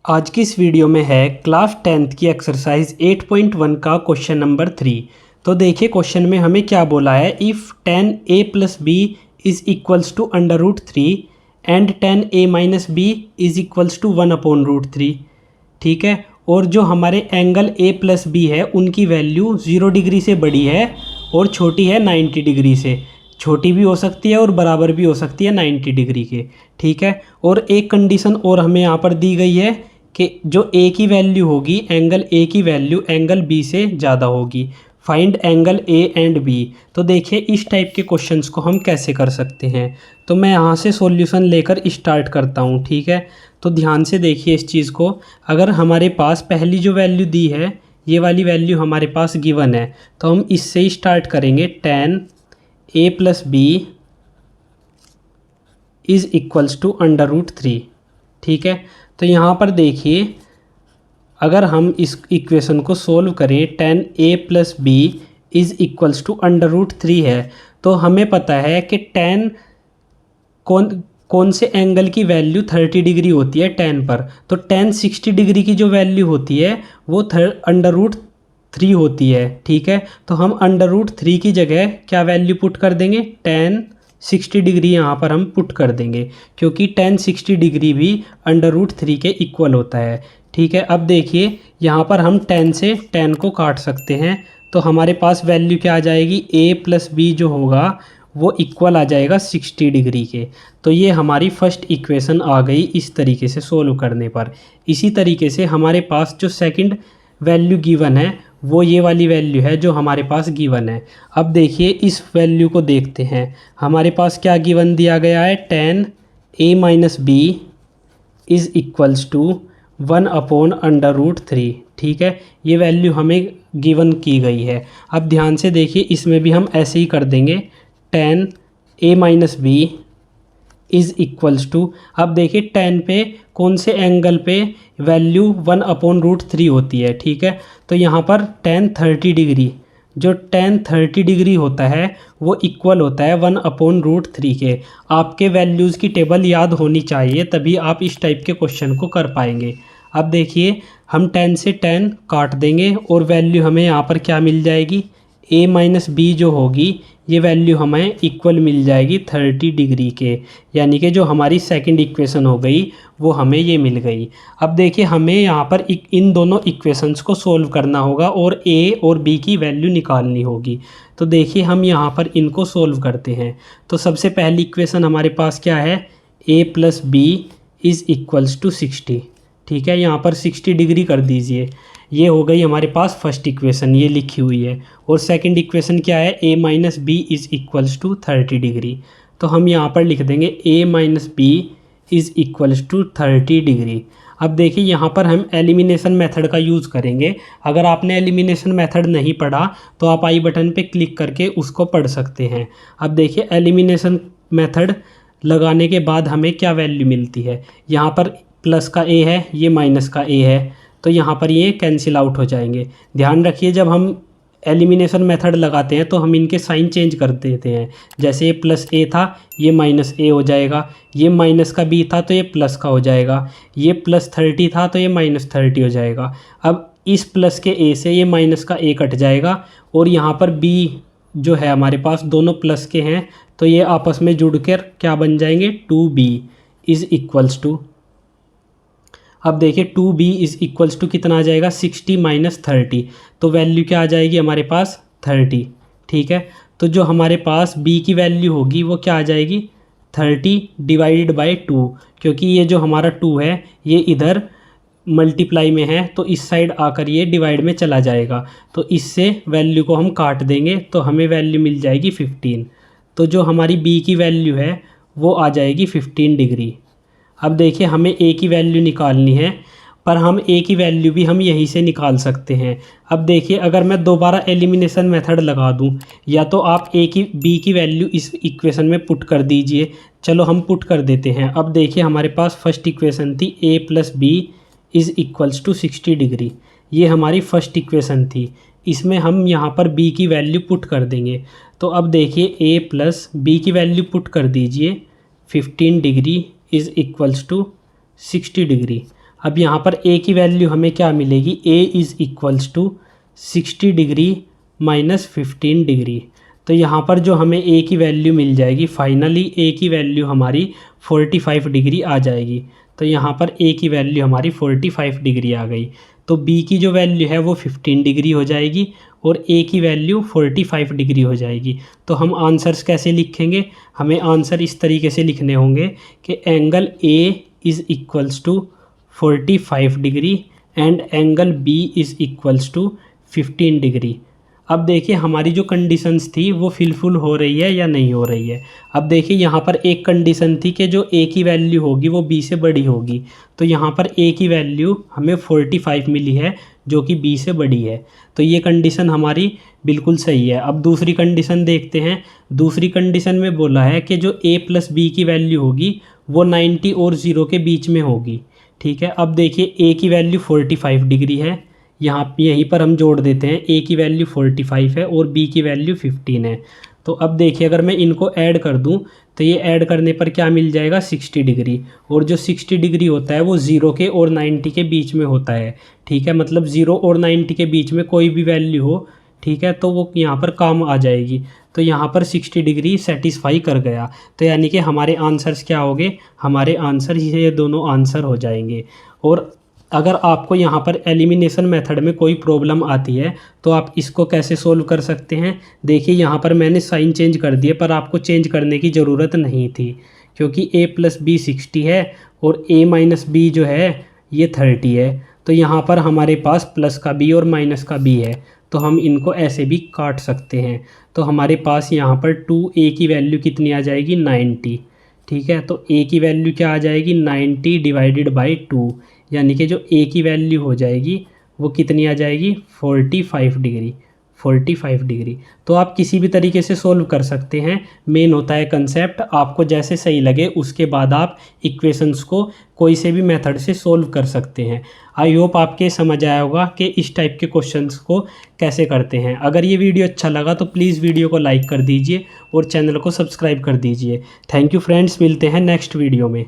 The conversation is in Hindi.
आज की इस वीडियो में है क्लास 10th की एक्सरसाइज 8.1 का क्वेश्चन नंबर 3। तो देखिए क्वेश्चन में हमें क्या बोला है, if 10a plus B is equals to under root 3 and 10a minus B is equals to 1 upon root 3। ठीक है, और जो हमारे एंगल a प्लस बी है उनकी वैल्यू 0 डिग्री से बड़ी है और छोटी है 90 डिग्री से। छोटी भी हो सकती है और बराबर भी हो सकती है 90 डिग्री के। ठीक है, और एक कंडीशन और हमें यहाँ पर दी गई है कि जो ए की वैल्यू होगी, एंगल ए की वैल्यू एंगल बी से ज़्यादा होगी। Find angle A and B. तो देखिए इस टाइप के क्वेश्चंस को हम कैसे कर सकते हैं। तो मैं यहाँ से सॉल्यूशन लेकर स्टार्ट करता हूँ। ठीक है, तो ध्यान से देखिए इस चीज़ को। अगर हमारे पास पहली जो वैल्यू दी है, ये वाली वैल्यू हमारे पास गिवन है, तो हम इससे ही स्टार्ट करेंगे। 10a plus B is equals to under root 3। ठीक है, तो यहाँ पर देखिए अगर हम इस इक्वेशन को सोल्व करें, 10a plus B is equals to under root 3 है, तो हमें पता है कि 10 कौन से एंगल की वैल्यू 30 डिग्री होती है 10 पर। तो 10 60 डिग्री की जो वैल्यू होती है वो अंडर रूट 3 होती है। ठीक है, तो हम अंडर रूट 3 की जगह क्या वैल्यू पुट कर देंगे, 10 60 डिग्री यहाँ पर हम पुट कर देंगे, क्योंकि 10 60 डिग्री भी अंडर रूट 3 के इक्वल होता है। ठीक है, अब देखिए यहाँ पर हम 10 से 10 को काट सकते हैं, तो हमारे पास वैल्यू क्या आ जाएगी, a प्लस बी जो होगा वो इक्वल आ जाएगा 60 डिग्री के। तो ये हमारी फर्स्ट इक्वेशन आ गई इस तरीके से सोल्व करने पर। इसी तरीके से हमारे पास जो सेकंड वैल्यू गिवन है वो ये वाली वैल्यू है जो हमारे पास गिवन है। अब देखिए इस वैल्यू को देखते हैं, हमारे पास क्या गिवन दिया गया है, 10a minus B is equals to 1 upon under root 3। ठीक है, ये वैल्यू हमें गिवन की गई है। अब ध्यान से देखिए इसमें भी हम ऐसे ही कर देंगे, 10a minus B is equals to, अब देखिए 10 पे कौन से एंगल पे वैल्यू 1 अपॉन रूट 3 होती है। ठीक है, तो यहाँ पर 10 30 डिग्री, जो 10 30 डिग्री होता है वो इक्वल होता है 1 अपॉन रूट 3 के। आपके वैल्यूज़ की टेबल याद होनी चाहिए, तभी आप इस टाइप के क्वेश्चन को कर पाएंगे। अब देखिए हम 10 से 10 काट देंगे और वैल्यू हमें यहाँ पर क्या मिल जाएगी, a माइनस बी जो होगी ये वैल्यू हमें इक्वल मिल जाएगी 30 डिग्री के, यानी कि जो हमारी सेकंड इक्वेशन हो गई वो हमें ये मिल गई। अब देखिए हमें यहाँ पर इन दोनों इक्वेशंस को सोल्व करना होगा और a और b की वैल्यू निकालनी होगी। तो देखिए हम यहाँ पर इनको सोल्व करते हैं। तो सबसे पहली इक्वेशन हमारे पास क्या है, a plus B is equals to 60। ठीक है, यहाँ पर 60 डिग्री कर दीजिए। ये हो गई हमारे पास फर्स्ट इक्वेशन, ये लिखी हुई है। और सेकंड इक्वेशन क्या है, a minus B is equals to 30 degree. तो हम यहाँ पर लिख देंगे a minus B is equals to 30 degree. अब देखिए यहाँ पर हम एलिमिनेशन मेथड का यूज़ करेंगे। अगर आपने एलिमिनेशन मेथड नहीं पढ़ा तो आप आई बटन पे क्लिक करके उसको पढ़ सकते हैं। अब देखिए एलिमिनेशन मेथड लगाने के बाद हमें क्या वैल्यू मिलती है, यहाँ पर प्लस का a है, ये माइनस का a है, तो यहाँ पर ये कैंसिल आउट हो जाएंगे। ध्यान रखिए जब हम एलिमिनेशन मेथड लगाते हैं तो हम इनके साइन चेंज कर देते हैं। जैसे ये प्लस a था, ये माइनस a हो जाएगा, ये माइनस का b था तो ये प्लस का हो जाएगा, ये प्लस 30 था तो ये माइनस 30 हो जाएगा। अब इस प्लस के a से ये माइनस का a कट जाएगा और यहाँ पर b जो है हमारे पास दोनों प्लस के हैं, तो ये आपस में जुड़कर क्या बन जाएंगे, 2b इज़ इक्वल्स टू, अब देखिए 2b इज़ इक्वल्स टू कितना आ जाएगा, 60 माइनस 30, तो वैल्यू क्या आ जाएगी हमारे पास 30। ठीक है, तो जो हमारे पास b की वैल्यू होगी वो क्या आ जाएगी, 30 डिवाइडेड बाई 2, क्योंकि ये जो हमारा 2 है ये इधर मल्टीप्लाई में है तो इस साइड आकर ये डिवाइड में चला जाएगा, तो इससे वैल्यू को हम काट देंगे तो हमें वैल्यू मिल जाएगी 15। तो जो हमारी b की वैल्यू है वो आ जाएगी 15 डिग्री। अब देखिए हमें a की वैल्यू निकालनी है, पर हम a की वैल्यू भी हम यहीं से निकाल सकते हैं। अब देखिए अगर मैं दोबारा एलिमिनेशन मेथड लगा दूं, या तो आप b की वैल्यू इस इक्वेशन में पुट कर दीजिए। चलो हम पुट कर देते हैं। अब देखिए हमारे पास फर्स्ट इक्वेशन थी a plus B is equals to 60 degree, ये हमारी फर्स्ट इक्वेशन थी। इसमें हम यहाँ पर b की वैल्यू पुट कर देंगे। तो अब देखिए a प्लस बी की वैल्यू पुट कर दीजिए, 15 degree is equals to 60 degree. अब यहाँ पर ए की वैल्यू हमें क्या मिलेगी, A is equals to 60 degree minus 15 degree. तो यहाँ पर जो हमें ए की वैल्यू मिल जाएगी, फाइनली ए की वैल्यू हमारी 45 डिग्री आ जाएगी। तो यहाँ पर ए की वैल्यू हमारी 45 डिग्री आ गई। तो बी की जो वैल्यू है वो 15 डिग्री हो जाएगी और ए की वैल्यू 45 डिग्री हो जाएगी। तो हम आंसर्स कैसे लिखेंगे, हमें आंसर इस तरीके से लिखने होंगे कि angle A is equals to 45 degree and angle B is equals to 15 degree. अब देखिए हमारी जो कंडीशंस थी वो फिलफुल हो रही है या नहीं हो रही है। अब देखिए यहाँ पर एक कंडीशन थी कि जो ए की वैल्यू होगी वो बी से बड़ी होगी। तो यहाँ पर ए की वैल्यू हमें 45 मिली है जो कि बी से बड़ी है। तो ये कंडीशन हमारी बिल्कुल सही है। अब दूसरी कंडीशन देखते हैं। दूसरी कंडीशन में बोला है कि जो ए प्लस बी की वैल्यू होगी वो 90 और 0 के बीच में होगी। ठीक है, अब देखिए ए की वैल्यू 45 डिग्री है, यहीं पर हम जोड़ देते हैं। ए की वैल्यू 45 है और बी की वैल्यू 15 है। तो अब देखिए अगर मैं इनको ऐड कर दूं तो ये ऐड करने पर क्या मिल जाएगा, 60 डिग्री। और जो 60 डिग्री होता है वो 0 के और 90 के बीच में होता है। ठीक है, मतलब 0 और 90 के बीच में कोई भी वैल्यू हो, ठीक है, तो वो यहाँ पर काम आ जाएगी। तो यहाँ पर 60 डिग्री सेटिस्फाई कर गया। तो यानी कि हमारे आंसर्स क्या हो गए, हमारे आंसर ये दोनों आंसर हो जाएंगे। और अगर आपको यहाँ पर एलिमिनेशन मेथड में कोई प्रॉब्लम आती है तो आप इसको कैसे सोल्व कर सकते हैं। देखिए यहाँ पर मैंने साइन चेंज कर दिए, पर आपको चेंज करने की ज़रूरत नहीं थी क्योंकि a प्लस बी 60 है और a माइनस बी जो है ये 30 है। तो यहाँ पर हमारे पास प्लस का b और माइनस का b है, तो हम इनको ऐसे भी काट सकते हैं। तो हमारे पास यहाँ पर 2a की वैल्यू कितनी आ जाएगी, 90। ठीक है, तो a की वैल्यू क्या आ जाएगी, 90 डिवाइडेड बाई 2, यानी कि जो a की वैल्यू हो जाएगी वो कितनी आ जाएगी, 45 डिग्री। 45 डिग्री तो आप किसी भी तरीके से सोल्व कर सकते हैं। मेन होता है कंसेप्ट, आपको जैसे सही लगे उसके बाद आप इक्वेशंस को कोई से भी मेथड से सोल्व कर सकते हैं। आई होप आपके समझ आया होगा कि इस टाइप के क्वेश्चंस को कैसे करते हैं। अगर ये वीडियो अच्छा लगा तो प्लीज़ वीडियो को लाइक कर दीजिए और चैनल को सब्सक्राइब कर दीजिए। थैंक यू फ्रेंड्स, मिलते हैं नेक्स्ट वीडियो में।